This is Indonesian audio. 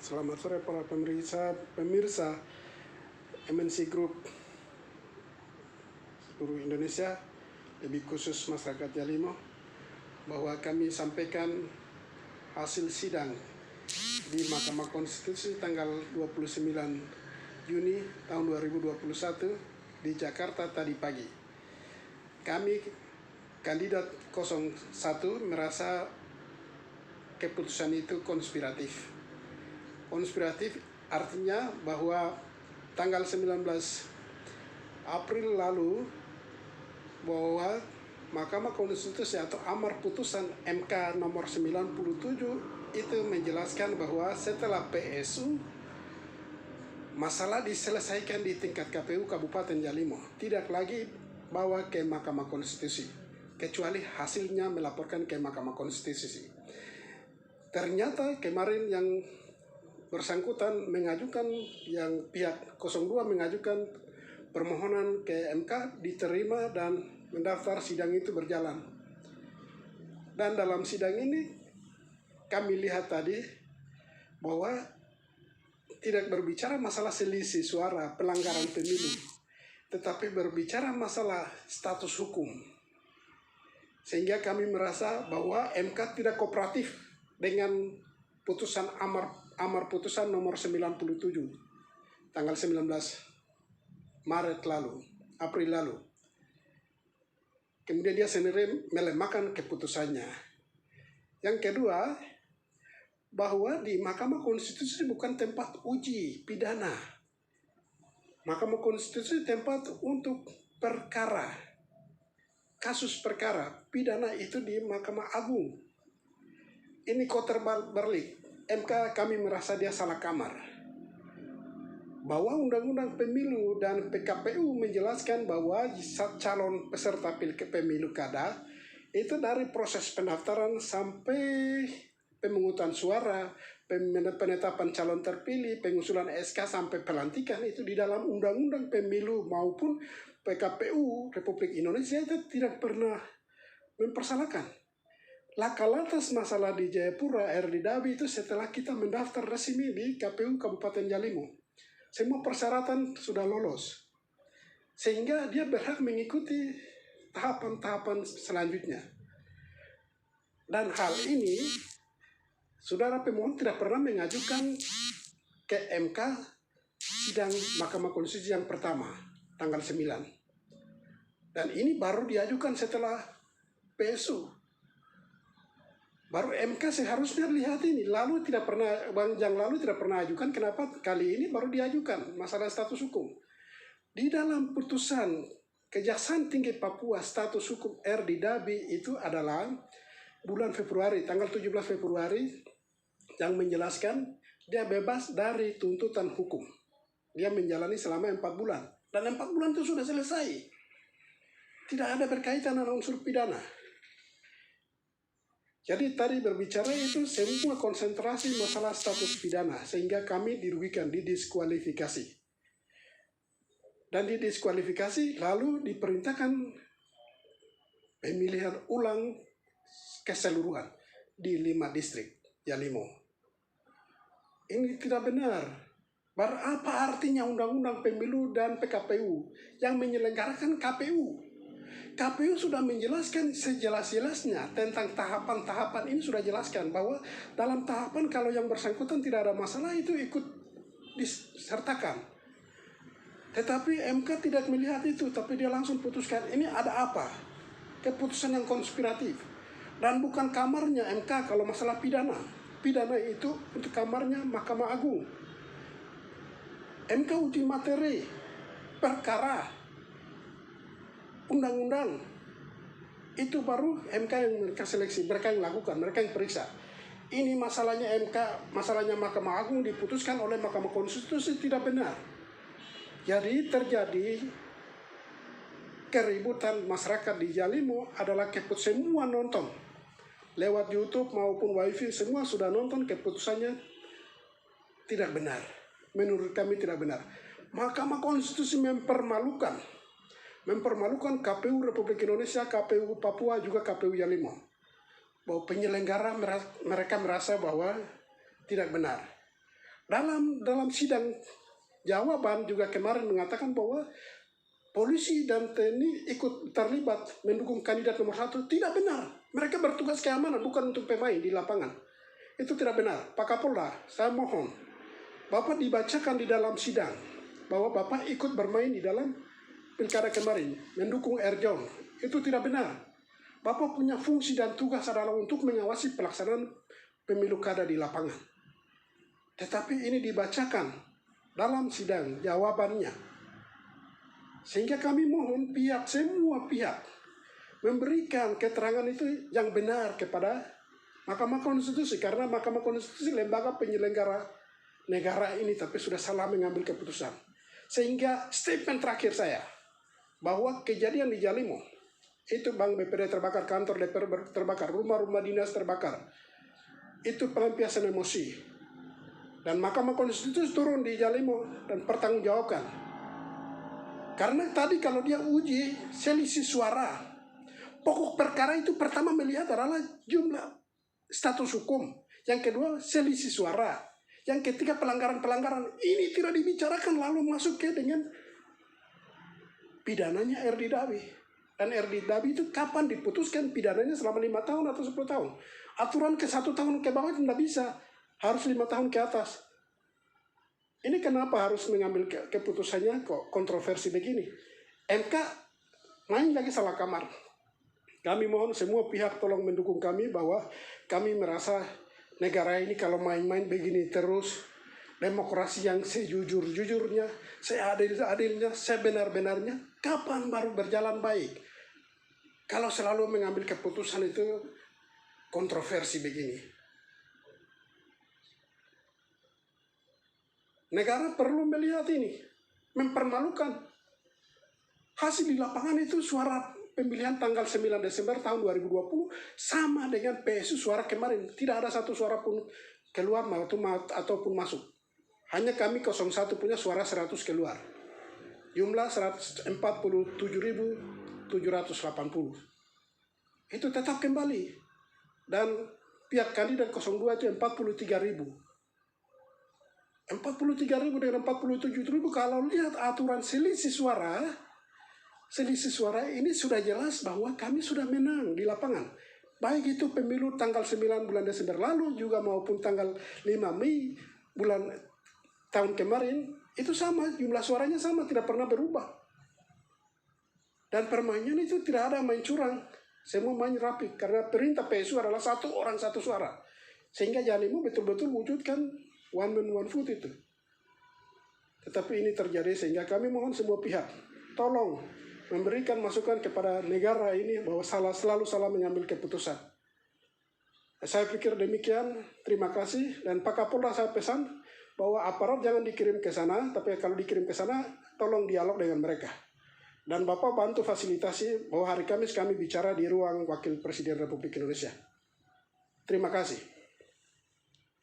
Selamat sore para pemirsa MNC Group seluruh Indonesia, lebih khusus masyarakat Yalimo, bahwa kami sampaikan hasil sidang di Mahkamah Konstitusi tanggal 29 Juni tahun 2021 di Jakarta tadi pagi. Kami kandidat 01 merasa keputusan itu konspiratif. Konspiratif artinya bahwa tanggal 19 April lalu bahwa Mahkamah Konstitusi atau amar putusan MK nomor 97 itu menjelaskan bahwa setelah PSU masalah diselesaikan di tingkat KPU Kabupaten Yalimo, tidak lagi bawa ke Mahkamah Konstitusi kecuali hasilnya melaporkan ke Mahkamah Konstitusi. Ternyata kemarin yang bersangkutan mengajukan, yang pihak 02 mengajukan permohonan ke MK diterima dan mendaftar, sidang itu berjalan. Dan dalam sidang ini kami lihat tadi bahwa tidak berbicara masalah selisih suara pelanggaran pemilu, tetapi berbicara masalah status hukum. Sehingga kami merasa bahwa MK tidak kooperatif dengan putusan amar putusan nomor 97 tanggal 19 April lalu. Kemudian dia sendiri melemahkan keputusannya. Yang kedua, bahwa di Mahkamah Konstitusi bukan tempat uji pidana. Mahkamah Konstitusi tempat untuk perkara, kasus perkara. Pidana itu di Mahkamah Agung. Ini kok terbalik. MK kami merasa dia salah kamar. Bahwa Undang-Undang Pemilu dan PKPU menjelaskan bahwa calon peserta pemilu kada itu dari proses pendaftaran sampai pemungutan suara, penetapan calon terpilih, pengusulan SK sampai pelantikan itu di dalam Undang-Undang Pemilu maupun PKPU Republik Indonesia itu tidak pernah mempersalahkan. Laka lantas masalah di Jayapura, RDW itu setelah kita mendaftar resmi di KPU Kabupaten Yalimo. Semua persyaratan sudah lolos. Sehingga dia berhak mengikuti tahapan-tahapan selanjutnya. Dan hal ini, saudara pemohon tidak pernah mengajukan ke MK sidang Mahkamah Konstitusi yang pertama, tanggal 9. Dan ini baru diajukan setelah PSU. Baru MK seharusnya lihat ini, yang lalu tidak pernah ajukan, kenapa kali ini baru diajukan masalah status hukum. Di dalam putusan Kejaksaan Tinggi Papua status hukum RDW itu adalah bulan Februari, tanggal 17 Februari, yang menjelaskan dia bebas dari tuntutan hukum. Dia menjalani selama 4 bulan. Dan 4 bulan itu sudah selesai. Tidak ada berkaitan dengan unsur pidana. Jadi tadi berbicara itu semua konsentrasi masalah status pidana, sehingga kami dirugikan, didiskualifikasi. Dan didiskualifikasi lalu diperintahkan pemilihan ulang keseluruhan di 5 distrik Yalimo. Ini tidak benar. Apa artinya Undang-Undang Pemilu dan PKPU yang menyelenggarakan KPU? KPU sudah menjelaskan sejelas-jelasnya tentang tahapan-tahapan ini, sudah jelaskan bahwa dalam tahapan kalau yang bersangkutan tidak ada masalah itu ikut disertakan. Tetapi MK tidak melihat itu, tapi dia langsung putuskan ini ada apa? Keputusan yang konspiratif. Dan bukan kamarnya MK kalau masalah pidana. Pidana itu untuk kamarnya Mahkamah Agung. MK uji materi perkara undang-undang itu baru MK yang mereka seleksi, mereka yang lakukan, mereka yang periksa. Ini masalahnya MK, masalahnya Mahkamah Agung diputuskan oleh Mahkamah Konstitusi tidak benar. Jadi terjadi keributan masyarakat di Yalimo adalah semua nonton lewat YouTube maupun WiFi, semua sudah nonton, keputusannya tidak benar. Menurut kami tidak benar. Mahkamah Konstitusi mempermalukan KPU Republik Indonesia, KPU Papua, juga KPU Yalimo. Bahwa penyelenggara mereka merasa bahwa tidak benar. Dalam sidang jawaban juga kemarin mengatakan bahwa polisi dan TNI ikut terlibat mendukung kandidat nomor 1. Tidak benar. Mereka bertugas keamanan, bukan untuk pemain di lapangan. Itu tidak benar. Pak Kapolda, saya mohon, Bapak dibacakan di dalam sidang bahwa Bapak ikut bermain di dalam pilkada kemarin, mendukung Erjon. Itu tidak benar. Bapak punya fungsi dan tugas adalah untuk mengawasi pelaksanaan pemilu kada di lapangan. Tetapi ini dibacakan dalam sidang jawabannya. Sehingga kami mohon semua pihak memberikan keterangan itu yang benar kepada Mahkamah Konstitusi. Karena Mahkamah Konstitusi lembaga penyelenggara negara ini, tapi sudah salah mengambil keputusan. Sehingga statement terakhir saya, bahwa kejadian di Jalimo, itu Bank BPD terbakar, kantor DPR terbakar, rumah-rumah dinas terbakar, itu pelampiasan emosi. Dan Mahkamah Konstitusi turun di Jalimo dan pertanggungjawabkan. Karena tadi kalau dia uji selisih suara, pokok perkara itu pertama melihat adalah jumlah status hukum. Yang kedua selisih suara. Yang ketiga pelanggaran-pelanggaran. Ini tidak dibicarakan lalu masuk ke dengan pidananya Erdi Dabi. Dan Erdi Dabi itu kapan diputuskan pidananya selama 5 tahun atau 10 tahun. Aturan ke 1 tahun ke bawah itu tidak bisa. Harus 5 tahun ke atas. Ini kenapa harus mengambil keputusannya kok kontroversi begini. MK main lagi salah kamar. Kami mohon semua pihak tolong mendukung kami bahwa kami merasa negara ini kalau main-main begini terus, demokrasi yang sejujur-jujurnya, seadil-adilnya, sebenar-benarnya, kapan baru berjalan baik? Kalau selalu mengambil keputusan itu kontroversi begini. Negara perlu melihat ini, mempermalukan. Hasil di lapangan itu suara pemilihan tanggal 9 Desember tahun 2020 sama dengan PSU suara kemarin. Tidak ada satu suara pun keluar ataupun masuk. Hanya kami 01 punya suara 100 keluar. Jumlah 147.780. Itu tetap kembali. Dan pihak kandidat 02 itu 43.000. 43.000 dengan 47.000, kalau lihat aturan selisih suara ini sudah jelas bahwa kami sudah menang di lapangan. Baik itu pemilu tanggal 9 bulan Desember lalu juga maupun tanggal 5 Mei tahun kemarin, itu sama, jumlah suaranya sama, tidak pernah berubah. Dan permainan itu tidak ada main curang, semua main rapi, karena perintah PSU adalah 1 orang 1 suara. Sehingga Jalimo betul-betul wujudkan one man one vote itu. Tetapi ini terjadi sehingga kami mohon semua pihak tolong memberikan masukan kepada negara ini bahwa selalu salah mengambil keputusan. Saya pikir demikian. Terima kasih. Dan Pak Kapolda saya pesan bahwa aparat jangan dikirim ke sana, tapi kalau dikirim ke sana tolong dialog dengan mereka. Dan Bapak bantu fasilitasi bahwa hari Kamis kami bicara di ruang Wakil Presiden Republik Indonesia. Terima kasih.